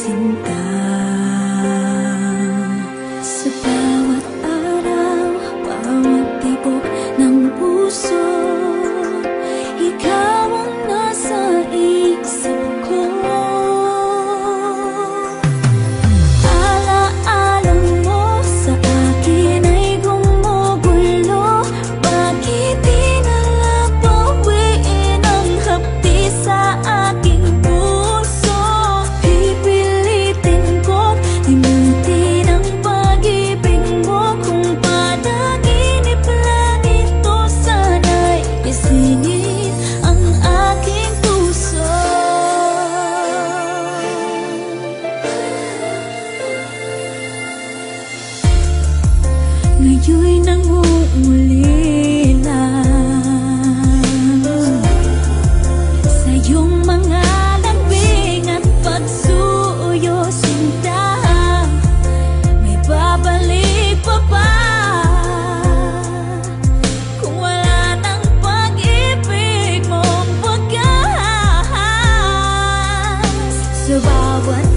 sinta. Sa bawat araw, bawat tibok ng puso, ikaw ang nasa isip ko. Alaala mo sa akin ay gumugulo. Bakit di nalang bawiin ang hapdi sa aking puso? Pipilitin ko't limutin ang pag-ibig mo. Kung panaginip lang ito, sana'y isingit ang aking puso. Ngayon'y nangungulila sa iyong mga lambing at pagsuyo, sinta. May babalik pa ba kung wala ng pag-ibig mong wagas? Sa bawat